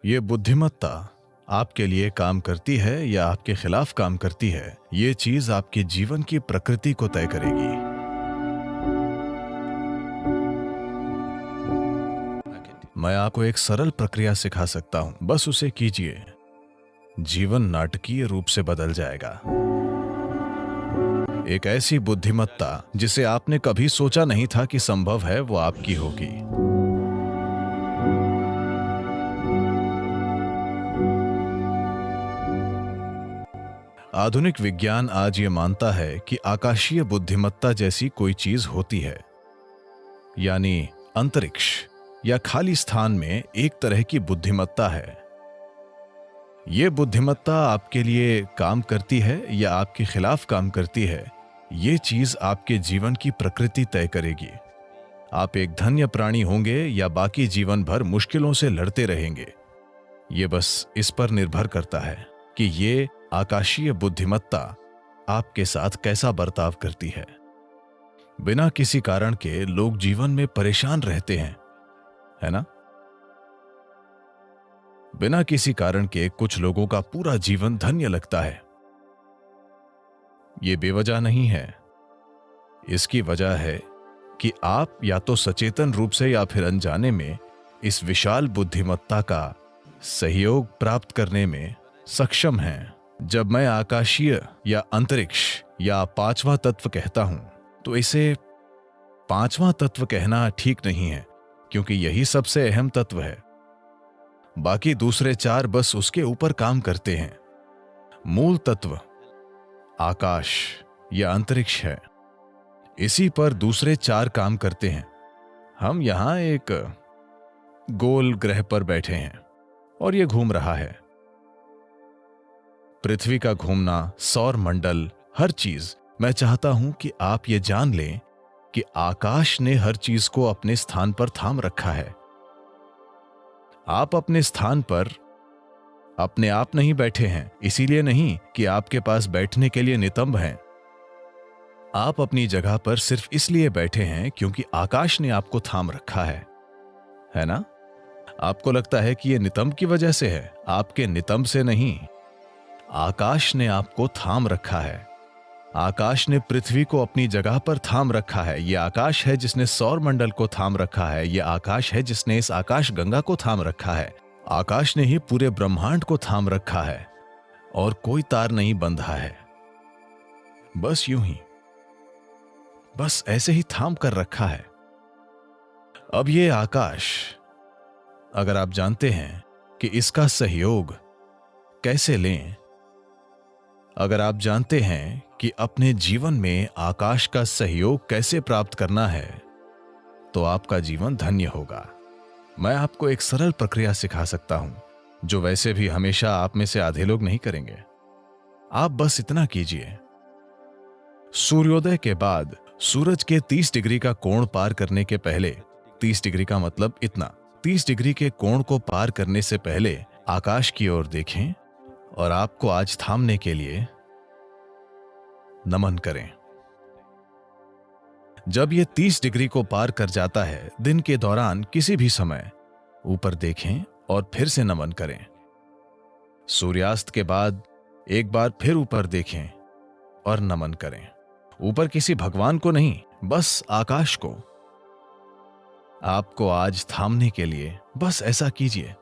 ये बुद्धिमत्ता आपके लिए काम करती है या आपके खिलाफ काम करती है, ये चीज आपके जीवन की प्रकृति को तय करेगी। मैं आपको एक सरल प्रक्रिया सिखा सकता हूं, बस उसे कीजिए। जीवन नाटकीय रूप से बदल जाएगा। एक ऐसी बुद्धिमत्ता जिसे आपने कभी सोचा नहीं था कि संभव है, वो आपकी होगी। आधुनिक विज्ञान आज ये मानता है कि आकाशीय बुद्धिमत्ता जैसी कोई चीज होती है, यानी अंतरिक्ष या खाली स्थान में एक तरह की बुद्धिमत्ता है। ये बुद्धिमत्ता आपके लिए काम करती है या आपके खिलाफ काम करती है, ये चीज आपके जीवन की प्रकृति तय करेगी। आप एक धन्य प्राणी होंगे या बाकी जीवन भर मुश्किलों से लड़ते रहेंगे, ये बस इस पर निर्भर करता है कि ये आकाशीय बुद्धिमत्ता आपके साथ कैसा बर्ताव करती है। बिना किसी कारण के लोग जीवन में परेशान रहते हैं, है ना? बिना किसी कारण के कुछ लोगों का पूरा जीवन धन्य लगता है। यह बेवजह नहीं है। इसकी वजह है कि आप या तो सचेतन रूप से या फिर अनजाने में इस विशाल बुद्धिमत्ता का सहयोग प्राप्त करने में सक्षम हैं। जब मैं आकाशीय या अंतरिक्ष या पांचवा तत्व कहता हूं, तो इसे पांचवा तत्व कहना ठीक नहीं है, क्योंकि यही सबसे अहम तत्व है। बाकी दूसरे चार बस उसके ऊपर काम करते हैं। मूल तत्व आकाश या अंतरिक्ष है, इसी पर दूसरे चार काम करते हैं। हम यहां एक गोल ग्रह पर बैठे हैं और यह घूम रहा है। पृथ्वी का घूमना, सौर मंडल, हर चीज, मैं चाहता हूं कि आप ये जान लें कि आकाश ने हर चीज को अपने स्थान पर थाम रखा है। आप अपने स्थान पर अपने आप नहीं बैठे हैं, इसीलिए नहीं कि आपके पास बैठने के लिए नितंब हैं। आप अपनी जगह पर सिर्फ इसलिए बैठे हैं क्योंकि आकाश ने आपको थाम रखा है ना? आपको लगता है कि यह नितंब की वजह से है, आपके नितंब से नहीं। आकाश ने आपको थाम रखा है। आकाश ने पृथ्वी को अपनी जगह पर थाम रखा है। यह आकाश है जिसने सौर मंडल को थाम रखा है। यह आकाश है जिसने इस आकाश गंगा को थाम रखा है। आकाश ने ही पूरे ब्रह्मांड को थाम रखा है और कोई तार नहीं बंधा है। बस यूं ही, बस ऐसे ही थाम कर रखा है। अब ये आकाश, अगर आप जानते हैं कि इसका सहयोग कैसे लें, अगर आप जानते हैं कि अपने जीवन में आकाश का सहयोग कैसे प्राप्त करना है, तो आपका जीवन धन्य होगा। मैं आपको एक सरल प्रक्रिया सिखा सकता हूं, जो वैसे भी हमेशा आप में से आधे लोग नहीं करेंगे। आप बस इतना कीजिए। सूर्योदय के बाद सूरज के 30 डिग्री का कोण पार करने के पहले, 30 डिग्री का मतलब इतना, 30 डिग्री के कोण को पार करने से पहले आकाश की ओर देखें और आपको आज थामने के लिए नमन करें। जब यह 30 डिग्री को पार कर जाता है, दिन के दौरान किसी भी समय ऊपर देखें और फिर से नमन करें। सूर्यास्त के बाद एक बार फिर ऊपर देखें और नमन करें। ऊपर किसी भगवान को नहीं, बस आकाश को। आपको आज थामने के लिए बस ऐसा कीजिए।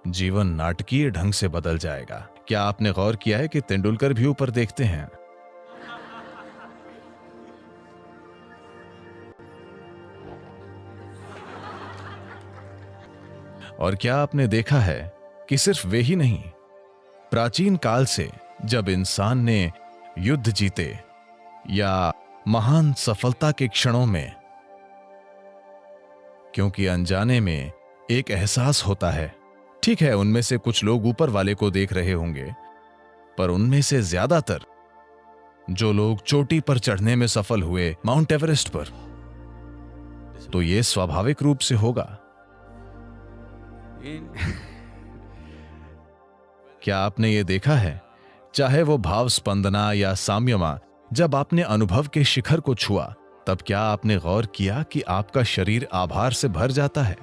जीवन नाटकीय ढंग से बदल जाएगा। क्या आपने गौर किया है कि तेंदुलकर भी ऊपर देखते हैं? और क्या आपने देखा है कि सिर्फ वे ही नहीं, प्राचीन काल से जब इंसान ने युद्ध जीते या महान सफलता के क्षणों में, क्योंकि अनजाने में एक एहसास होता है, ठीक है उनमें से कुछ लोग ऊपर वाले को देख रहे होंगे, पर उनमें से ज्यादातर जो लोग चोटी पर चढ़ने में सफल हुए, माउंट एवरेस्ट पर, तो यह स्वाभाविक रूप से होगा। क्या आपने ये देखा है, चाहे वो भाव स्पंदना या साम्यमा, जब आपने अनुभव के शिखर को छुआ, तब क्या आपने गौर किया कि आपका शरीर आभार से भर जाता है?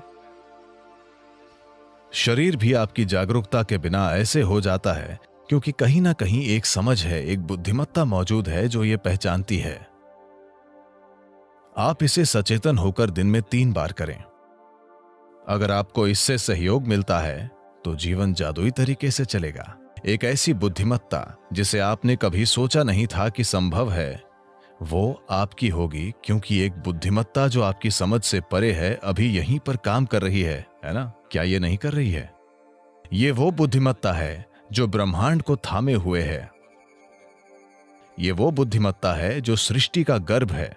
शरीर भी आपकी जागरूकता के बिना ऐसे हो जाता है क्योंकि कहीं ना कहीं एक समझ है, एक बुद्धिमत्ता मौजूद है जो ये पहचानती है। आप इसे सचेतन होकर दिन में 3 बार करें। अगर आपको इससे सहयोग मिलता है तो जीवन जादुई तरीके से चलेगा। एक ऐसी बुद्धिमत्ता जिसे आपने कभी सोचा नहीं था कि संभव है, वो आपकी होगी, क्योंकि एक बुद्धिमत्ता जो आपकी समझ से परे है अभी यहीं पर काम कर रही है ना? क्या ये नहीं कर रही है? ये वो बुद्धिमत्ता है जो ब्रह्मांड को थामे हुए है। ये वो बुद्धिमत्ता है जो सृष्टि का गर्भ है।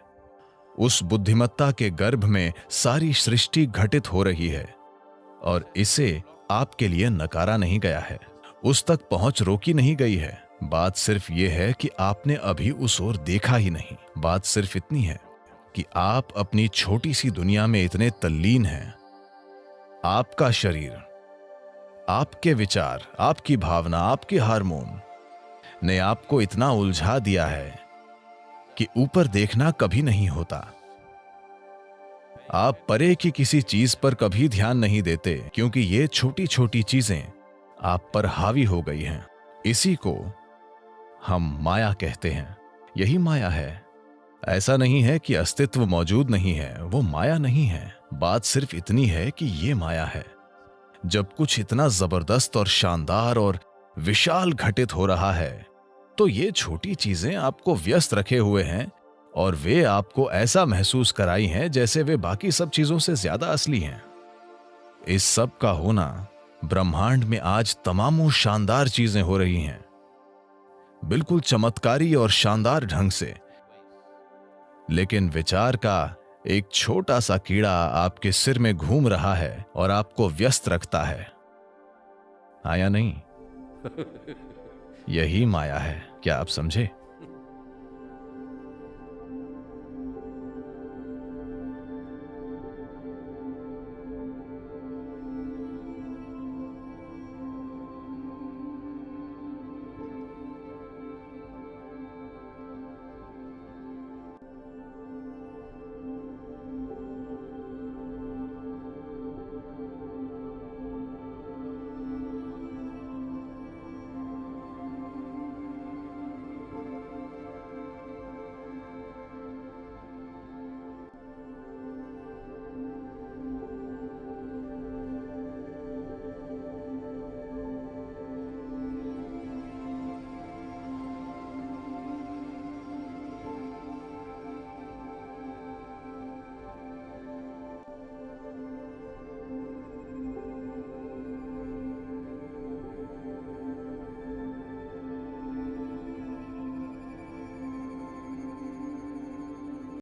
उस बुद्धिमत्ता के गर्भ में सारी सृष्टि घटित हो रही है और इसे आपके लिए नकारा नहीं गया है, उस तक पहुंच रोकी नहीं गई है। बात सिर्फ ये है कि आपने अभी उस ओर देखा ही नहीं। बात सिर्फ इतनी है कि आप अपनी छोटी सी दुनिया में इतने तल्लीन हैं। आपका शरीर, आपके विचार, आपकी भावना, आपके हार्मोन ने आपको इतना उलझा दिया है कि ऊपर देखना कभी नहीं होता। आप परे की किसी चीज पर कभी ध्यान नहीं देते क्योंकि ये छोटी छोटी चीजें आप पर हावी हो गई हैं। इसी को हम माया कहते हैं। यही माया है। ऐसा नहीं है कि अस्तित्व मौजूद नहीं है, वो माया नहीं है। बात सिर्फ इतनी है कि ये माया है। जब कुछ इतना जबरदस्त और शानदार और विशाल घटित हो रहा है तो ये छोटी चीजें आपको व्यस्त रखे हुए हैं और वे आपको ऐसा महसूस कराई हैं जैसे वे बाकी सब चीजों से ज्यादा असली हैं। इस सब का होना, ब्रह्मांड में आज तमामों शानदार चीजें हो रही हैं, बिल्कुल चमत्कारी और शानदार ढंग से। लेकिन विचार का एक छोटा सा कीड़ा आपके सिर में घूम रहा है और आपको व्यस्त रखता है। आया नहीं? यही माया है। क्या आप समझे?